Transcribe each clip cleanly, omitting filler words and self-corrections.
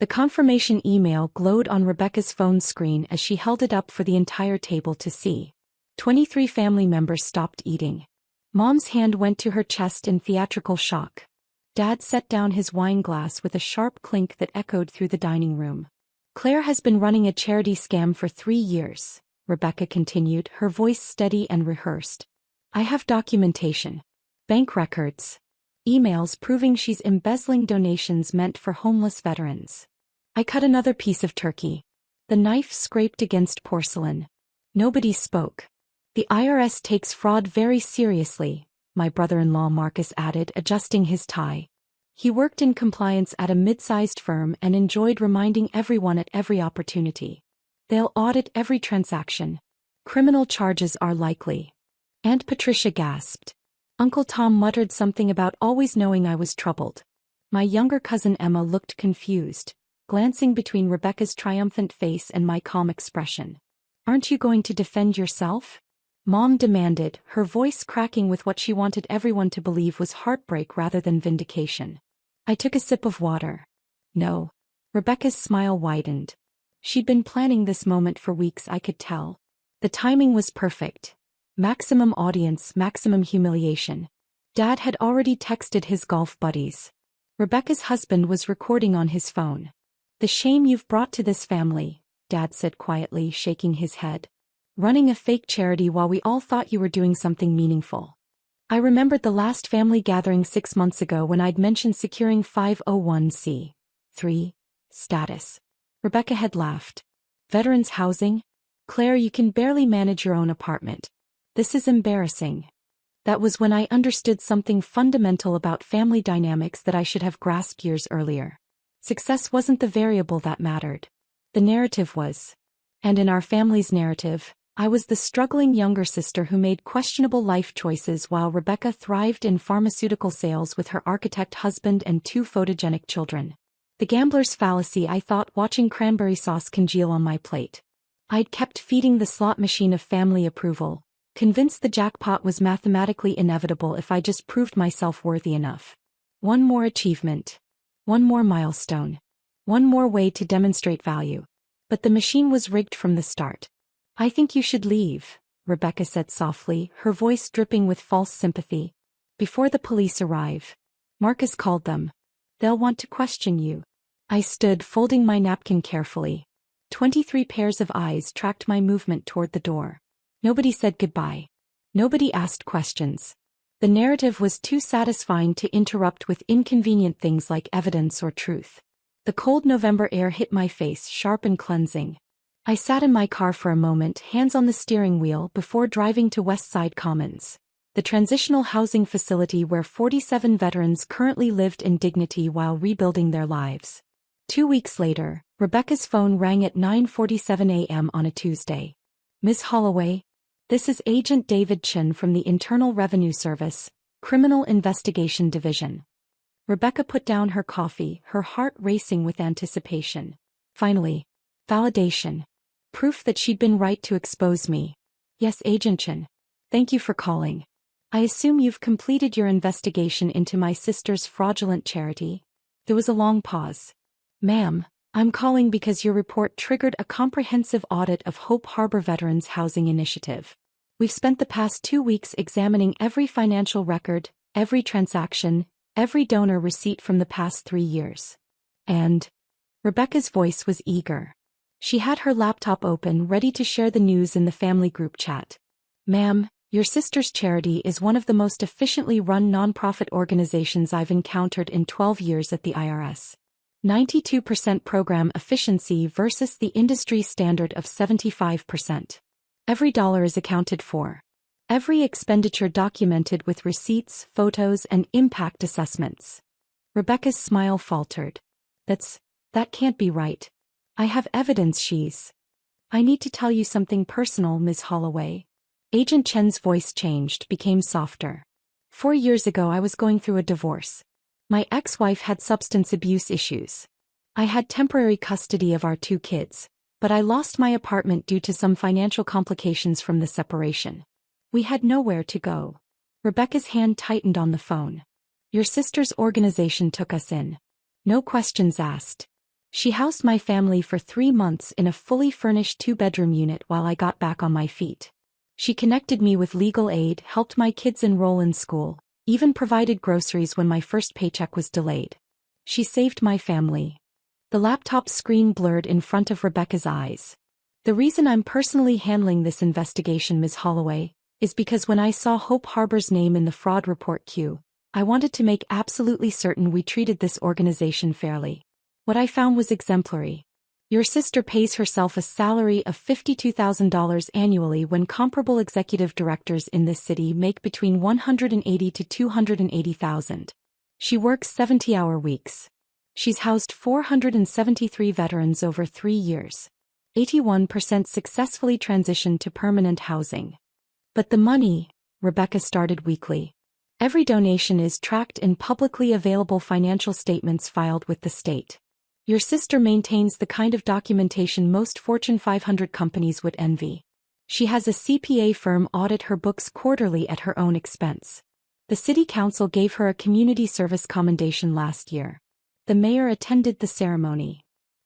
The confirmation email glowed on Rebecca's phone screen as she held it up for the entire table to see. 23 family members stopped eating. Mom's hand went to her chest in theatrical shock. Dad set down his wine glass with a sharp clink that echoed through the dining room. Claire has been running a charity scam for 3 years, Rebecca continued, her voice steady and rehearsed. I have documentation. Bank records. Emails proving she's embezzling donations meant for homeless veterans. I cut another piece of turkey. The knife scraped against porcelain. Nobody spoke. The IRS takes fraud very seriously, my brother-in-law Marcus added, adjusting his tie. He worked in compliance at a mid-sized firm and enjoyed reminding everyone at every opportunity. They'll audit every transaction. Criminal charges are likely. Aunt Patricia gasped. Uncle Tom muttered something about always knowing I was troubled. My younger cousin Emma looked confused, glancing between Rebecca's triumphant face and my calm expression. Aren't you going to defend yourself? Mom demanded, her voice cracking with what she wanted everyone to believe was heartbreak rather than vindication. I took a sip of water. No. Rebecca's smile widened. She'd been planning this moment for weeks, I could tell. The timing was perfect. Maximum audience, maximum humiliation. Dad had already texted his golf buddies. Rebecca's husband was recording on his phone. The shame you've brought to this family, Dad said quietly, shaking his head. Running a fake charity while we all thought you were doing something meaningful. I remembered the last family gathering 6 months ago when I'd mentioned securing 501c3 status. Rebecca had laughed. Veterans housing? Claire, you can barely manage your own apartment. This is embarrassing. That was when I understood something fundamental about family dynamics that I should have grasped years earlier. Success wasn't the variable that mattered. The narrative was. And in our family's narrative, I was the struggling younger sister who made questionable life choices while Rebecca thrived in pharmaceutical sales with her architect husband and 2 photogenic children. The gambler's fallacy, I thought, watching cranberry sauce congeal on my plate. I'd kept feeding the slot machine of family approval, convinced the jackpot was mathematically inevitable if I just proved myself worthy enough. One more achievement. One more milestone. One more way to demonstrate value. But the machine was rigged from the start. I think you should leave, Rebecca said softly, her voice dripping with false sympathy. Before the police arrive. Marcus called them. They'll want to question you. I stood, folding my napkin carefully. 23 pairs of eyes tracked my movement toward the door. Nobody said goodbye. Nobody asked questions. The narrative was too satisfying to interrupt with inconvenient things like evidence or truth. The cold November air hit my face, sharp and cleansing. I sat in my car for a moment, hands on the steering wheel, before driving to Westside Commons, the transitional housing facility where 47 veterans currently lived in dignity while rebuilding their lives. 2 weeks later, Rebecca's phone rang at 9:47 a.m. on a Tuesday. Miss Holloway? This is Agent David Chin from the Internal Revenue Service, Criminal Investigation Division. Rebecca put down her coffee, her heart racing with anticipation. Finally. Validation. Proof that she'd been right to expose me. Yes, Agent Chin. Thank you for calling. I assume you've completed your investigation into my sister's fraudulent charity? There was a long pause. Ma'am, I'm calling because your report triggered a comprehensive audit of Hope Harbor Veterans Housing Initiative. We've spent the past 2 weeks examining every financial record, every transaction, every donor receipt from the past 3 years. And Rebecca's voice was eager. She had her laptop open, ready to share the news in the family group chat. Ma'am, your sister's charity is one of the most efficiently run nonprofit organizations I've encountered in 12 years at the IRS. 92% program efficiency versus the industry standard of 75%. Every dollar is accounted for. Every expenditure documented with receipts, photos, and impact assessments. Rebecca's smile faltered. That can't be right. I have evidence I need to tell you something personal, Ms. Holloway. Agent Chen's voice changed, became softer. 4 years ago I was going through a divorce. My ex-wife had substance abuse issues. I had temporary custody of our 2 kids, but I lost my apartment due to some financial complications from the separation. We had nowhere to go. Rebecca's hand tightened on the phone. Your sister's organization took us in. No questions asked. She housed my family for 3 months in a fully furnished 2-bedroom unit while I got back on my feet. She connected me with legal aid, helped my kids enroll in school, even provided groceries when my first paycheck was delayed. She saved my family. The laptop screen blurred in front of Rebecca's eyes. The reason I'm personally handling this investigation, Ms. Holloway, is because when I saw Hope Harbor's name in the fraud report queue, I wanted to make absolutely certain we treated this organization fairly. What I found was exemplary. Your sister pays herself a salary of $52,000 annually when comparable executive directors in this city make between $180,000 to $280,000. She works 70-hour weeks. She's housed 473 veterans over 3 years. 81% successfully transitioned to permanent housing. But the money, Rebecca started weakly. Every donation is tracked in publicly available financial statements filed with the state. Your sister maintains the kind of documentation most Fortune 500 companies would envy. She has a CPA firm audit her books quarterly at her own expense. The city council gave her a community service commendation last year. The mayor attended the ceremony.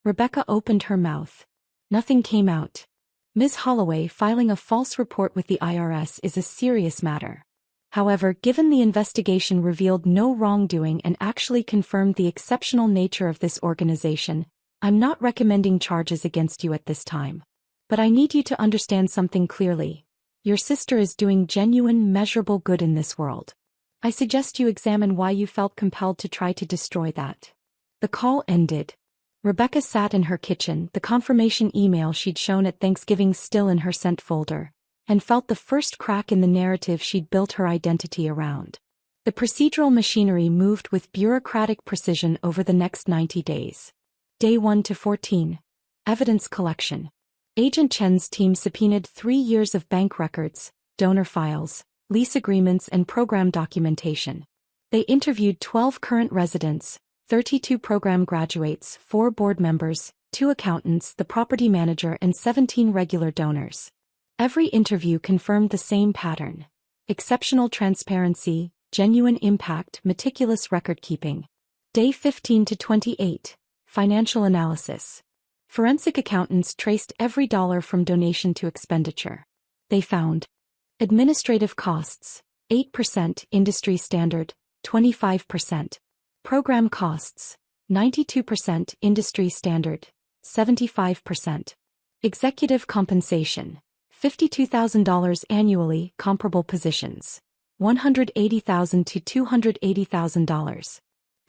Rebecca opened her mouth. Nothing came out. Ms. Holloway, filing a false report with the IRS is a serious matter. However, given the investigation revealed no wrongdoing and actually confirmed the exceptional nature of this organization, I'm not recommending charges against you at this time. But I need you to understand something clearly. Your sister is doing genuine, measurable good in this world. I suggest you examine why you felt compelled to try to destroy that. The call ended. Rebecca sat in her kitchen, the confirmation email she'd shown at Thanksgiving still in her sent folder, and felt the first crack in the narrative she'd built her identity around. The procedural machinery moved with bureaucratic precision over the next 90 days. Day 1 to 14. Evidence collection. Agent Chen's team subpoenaed 3 years of bank records, donor files, lease agreements and program documentation. They interviewed 12 current residents, 32 program graduates, 4 board members, 2 accountants, the property manager and 17 regular donors. Every interview confirmed the same pattern. Exceptional transparency, genuine impact, meticulous record-keeping. Day 15 to 28. Financial analysis. Forensic accountants traced every dollar from donation to expenditure. They found administrative costs, 8%, industry standard, 25%. Program costs, 92%, industry standard, 75%. Executive compensation, $52,000 annually, comparable positions, $180,000 to $280,000.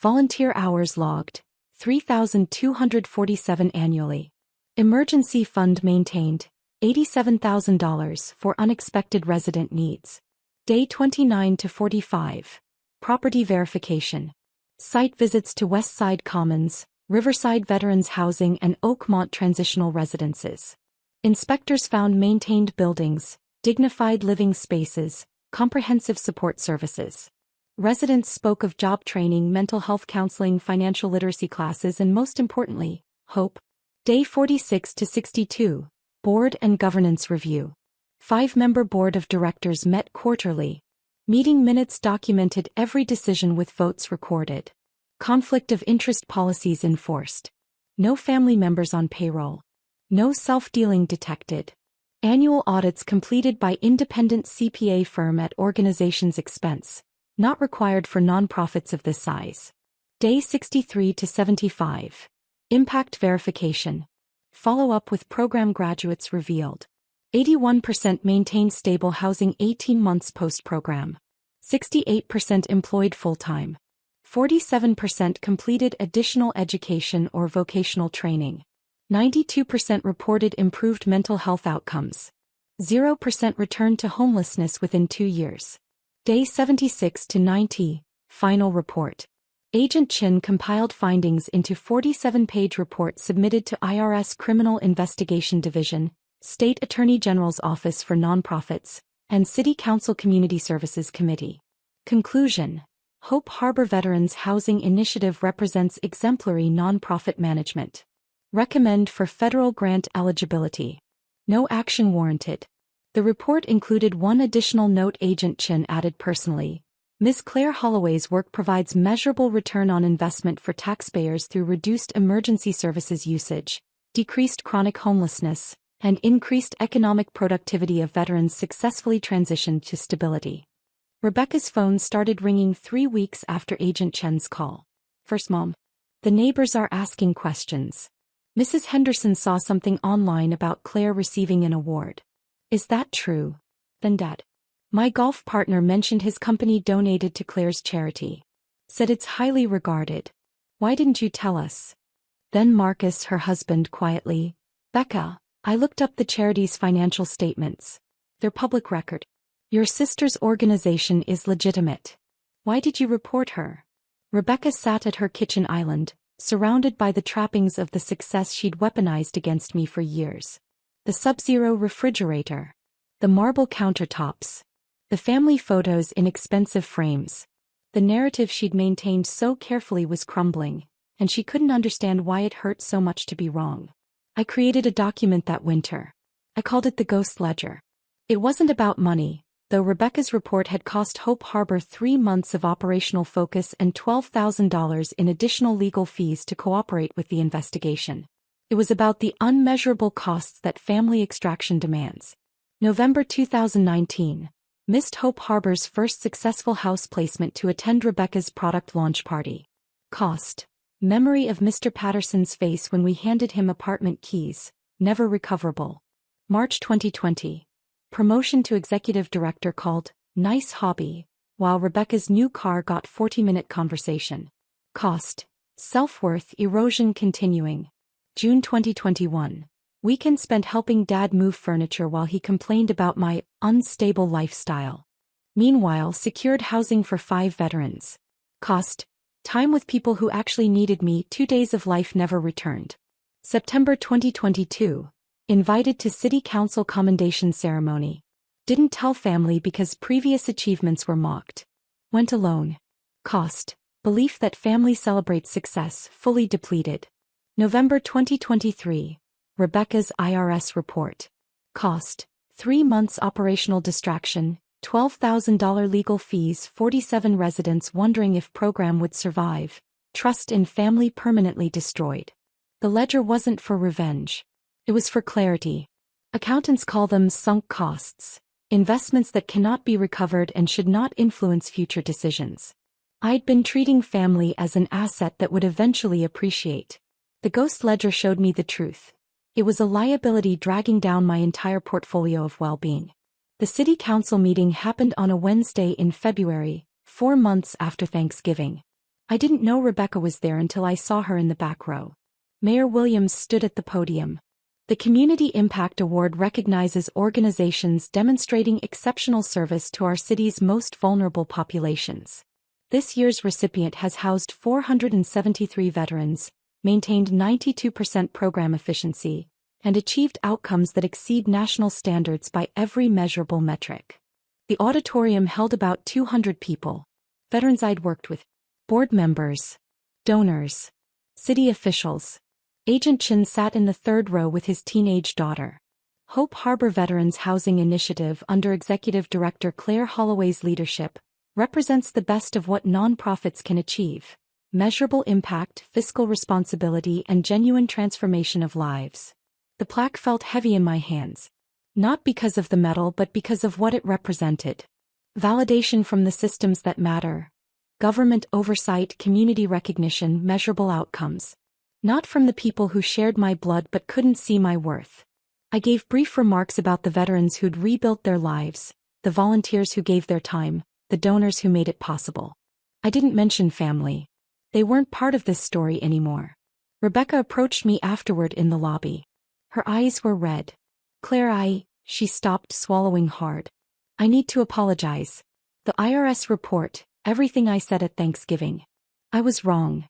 Volunteer hours logged, 3,247 annually. Emergency fund maintained, $87,000 for unexpected resident needs. Day 29 to 45. Property verification. Site visits to Westside Commons, Riverside Veterans Housing and Oakmont Transitional Residences. Inspectors found maintained buildings, dignified living spaces, comprehensive support services. Residents spoke of job training, mental health counseling, financial literacy classes and most importantly, hope. Day 46 to 62. Board and Governance Review. 5-member board of directors met quarterly. Meeting minutes documented every decision with votes recorded. Conflict of interest policies enforced. No family members on payroll. No self-dealing detected. Annual audits completed by independent CPA firm at organization's expense, not required for nonprofits of this size. Day 63 to 75. Impact verification. Follow-up with program graduates revealed. 81% maintained stable housing 18 months post-program. 68% employed full-time. 47% completed additional education or vocational training. 92% reported improved mental health outcomes. 0% returned to homelessness within 2 years. Day 76 to 90. Final report. Agent Chin compiled findings into 47-page report submitted to IRS Criminal Investigation Division, State Attorney General's Office for Nonprofits, and City Council Community Services Committee. Conclusion. Hope Harbor Veterans Housing Initiative represents exemplary nonprofit management. Recommend for federal grant eligibility. No action warranted. The report included one additional note Agent Chin added personally. Ms. Claire Holloway's work provides measurable return on investment for taxpayers through reduced emergency services usage, decreased chronic homelessness, and increased economic productivity of veterans successfully transitioned to stability. Rebecca's phone started ringing 3 weeks after Agent Chen's call. First, Mom. The neighbors are asking questions. Mrs. Henderson saw something online about Claire receiving an award. Is that true? Then Dad. My golf partner mentioned his company donated to Claire's charity. Said it's highly regarded. Why didn't you tell us? Then Marcus, her husband, quietly. Becca, I looked up the charity's financial statements. They're public record. Your sister's organization is legitimate. Why did you report her? Rebecca sat at her kitchen island, surrounded by the trappings of the success she'd weaponized against me for years. The Sub-Zero refrigerator. The marble countertops. The family photos in expensive frames. The narrative she'd maintained so carefully was crumbling, and she couldn't understand why it hurt so much to be wrong. I created a document that winter. I called it the Ghost Ledger. It wasn't about money, though Rebecca's report had cost Hope Harbor 3 months of operational focus and $12,000 in additional legal fees to cooperate with the investigation. It was about the unmeasurable costs that family extraction demands. November 2019. Missed Hope Harbor's first successful house placement to attend Rebecca's product launch party. Cost. Memory of Mr. Patterson's face when we handed him apartment keys, never recoverable. March 2020. Promotion to executive director called, nice hobby, while Rebecca's new car got 40-minute conversation. Cost. Self-worth erosion continuing. June 2021. Weekend spent helping Dad move furniture while he complained about my unstable lifestyle. Meanwhile, secured housing for 5 veterans. Cost. Time with people who actually needed me. 2 days of life never returned. September 2022. Invited to City Council commendation ceremony. Didn't tell family because previous achievements were mocked. Went alone. Cost. Belief that family celebrates success fully depleted. November 2023. Rebecca's IRS report. Cost. 3 months operational distraction, $12,000 legal fees, 47 residents wondering if program would survive, trust in family permanently destroyed. The ledger wasn't for revenge. It was for clarity. Accountants call them sunk costs, investments that cannot be recovered and should not influence future decisions. I'd been treating family as an asset that would eventually appreciate. The ghost ledger showed me the truth. It was a liability dragging down my entire portfolio of well-being. The city council meeting happened on a Wednesday in February, 4 months after Thanksgiving. I didn't know Rebecca was there until I saw her in the back row. Mayor Williams stood at the podium. The Community Impact Award recognizes organizations demonstrating exceptional service to our city's most vulnerable populations. This year's recipient has housed 473 veterans, maintained 92% program efficiency, and achieved outcomes that exceed national standards by every measurable metric. The auditorium held about 200 people. Veterans I'd worked with, board members, donors, city officials. Agent Chin sat in the 3rd row with his teenage daughter. Hope Harbor Veterans Housing Initiative under Executive Director Claire Holloway's leadership represents the best of what nonprofits can achieve. Measurable impact, fiscal responsibility, and genuine transformation of lives. The plaque felt heavy in my hands. Not because of the medal but because of what it represented. Validation from the systems that matter. Government oversight, community recognition, measurable outcomes. Not from the people who shared my blood but couldn't see my worth. I gave brief remarks about the veterans who'd rebuilt their lives, the volunteers who gave their time, the donors who made it possible. I didn't mention family. They weren't part of this story anymore. Rebecca approached me afterward in the lobby. Her eyes were red. Claire, she stopped, swallowing hard. I need to apologize. The IRS report, everything I said at Thanksgiving. I was wrong.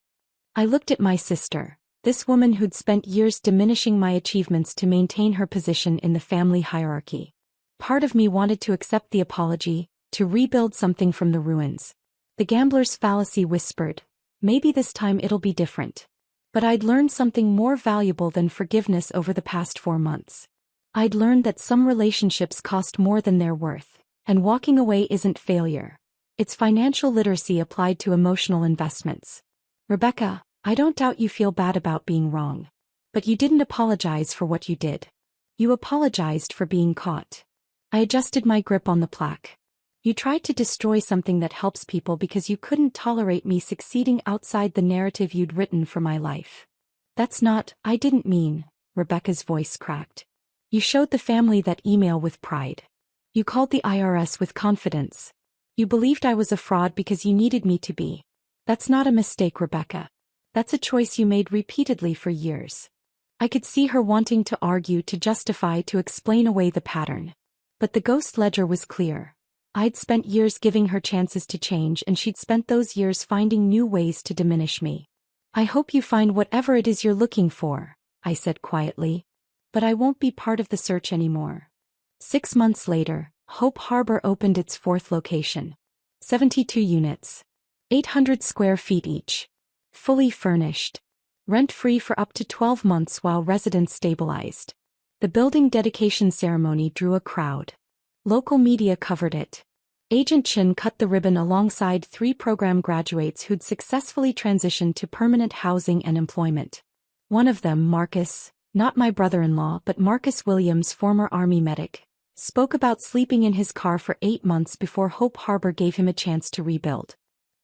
I looked at my sister, this woman who'd spent years diminishing my achievements to maintain her position in the family hierarchy. Part of me wanted to accept the apology, to rebuild something from the ruins. The gambler's fallacy whispered, maybe this time it'll be different. But I'd learned something more valuable than forgiveness over the past 4 months. I'd learned that some relationships cost more than they're worth, and walking away isn't failure. It's financial literacy applied to emotional investments. Rebecca, I don't doubt you feel bad about being wrong. But you didn't apologize for what you did. You apologized for being caught. I adjusted my grip on the plaque. You tried to destroy something that helps people because you couldn't tolerate me succeeding outside the narrative you'd written for my life. That's not, I didn't mean, Rebecca's voice cracked. You showed the family that email with pride. You called the IRS with confidence. You believed I was a fraud because you needed me to be. That's not a mistake, Rebecca. That's a choice you made repeatedly for years. I could see her wanting to argue, to justify, to explain away the pattern. But the ghost ledger was clear. I'd spent years giving her chances to change, and she'd spent those years finding new ways to diminish me. I hope you find whatever it is you're looking for, I said quietly. But I won't be part of the search anymore. 6 months later, Hope Harbor opened its 4th location. 72 units. 800 square feet each. Fully furnished. Rent-free for up to 12 months while residents stabilized. The building dedication ceremony drew a crowd. Local media covered it. Agent Chin cut the ribbon alongside 3 program graduates who'd successfully transitioned to permanent housing and employment. One of them, Marcus, not my brother-in-law but Marcus Williams, former Army medic, spoke about sleeping in his car for 8 months before Hope Harbor gave him a chance to rebuild.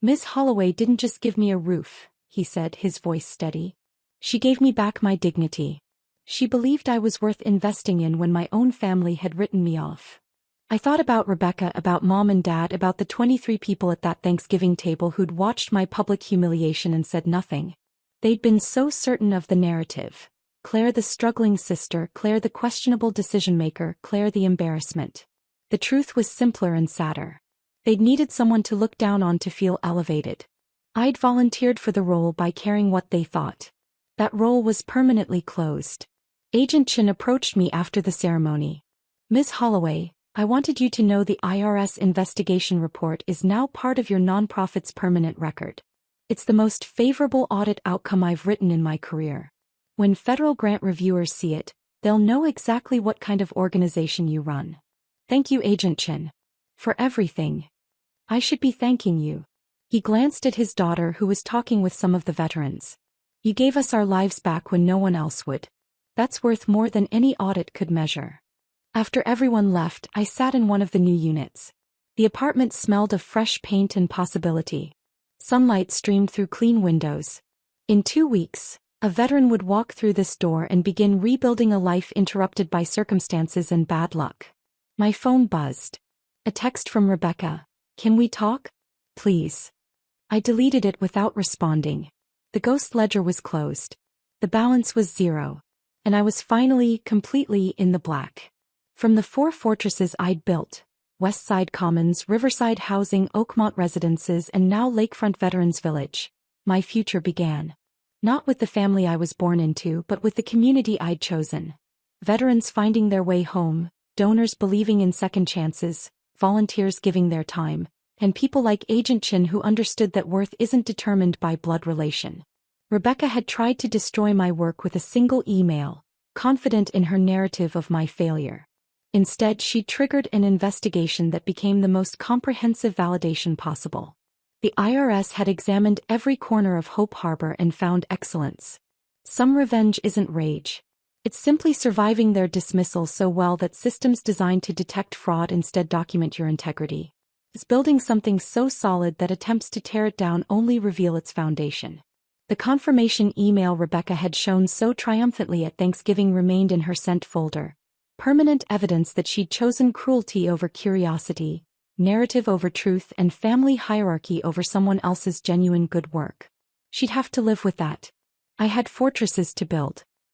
Ms. Holloway didn't just give me a roof, he said, his voice steady. She gave me back my dignity. She believed I was worth investing in when my own family had written me off. I thought about Rebecca, about Mom and Dad, about the 23 people at that Thanksgiving table who'd watched my public humiliation and said nothing. They'd been so certain of the narrative. Claire the struggling sister, Claire the questionable decision-maker, Claire the embarrassment. The truth was simpler and sadder. They'd needed someone to look down on to feel elevated. I'd volunteered for the role by caring what they thought. That role was permanently closed. Agent Chin approached me after the ceremony. Ms. Holloway, I wanted you to know the IRS investigation report is now part of your nonprofit's permanent record. It's the most favorable audit outcome I've written in my career. When federal grant reviewers see it, they'll know exactly what kind of organization you run. Thank you, Agent Chin. For everything. I should be thanking you. He glanced at his daughter, who was talking with some of the veterans. You gave us our lives back when no one else would. That's worth more than any audit could measure. After everyone left, I sat in one of the new units. The apartment smelled of fresh paint and possibility. Sunlight streamed through clean windows. In 2 weeks, a veteran would walk through this door and begin rebuilding a life interrupted by circumstances and bad luck. My phone buzzed. A text from Rebecca. Can we talk? Please. I deleted it without responding. The ghost ledger was closed. The balance was 0. And I was finally, completely in the black. From the 4 fortresses I'd built, Westside Commons, Riverside Housing, Oakmont Residences, and now Lakefront Veterans Village, my future began. Not with the family I was born into, but with the community I'd chosen. Veterans finding their way home, donors believing in second chances, volunteers giving their time, and people like Agent Chin who understood that worth isn't determined by blood relation. Rebecca had tried to destroy my work with a single email, confident in her narrative of my failure. Instead, she triggered an investigation that became the most comprehensive validation possible. The IRS had examined every corner of Hope Harbor and found excellence. Some revenge isn't rage. It's simply surviving their dismissal so well that systems designed to detect fraud instead document your integrity. It's building something so solid that attempts to tear it down only reveal its foundation. The confirmation email Rebecca had shown so triumphantly at Thanksgiving remained in her sent folder. Permanent evidence that she'd chosen cruelty over curiosity, narrative over truth, and family hierarchy over someone else's genuine good work. She'd have to live with that. I had fortresses to build.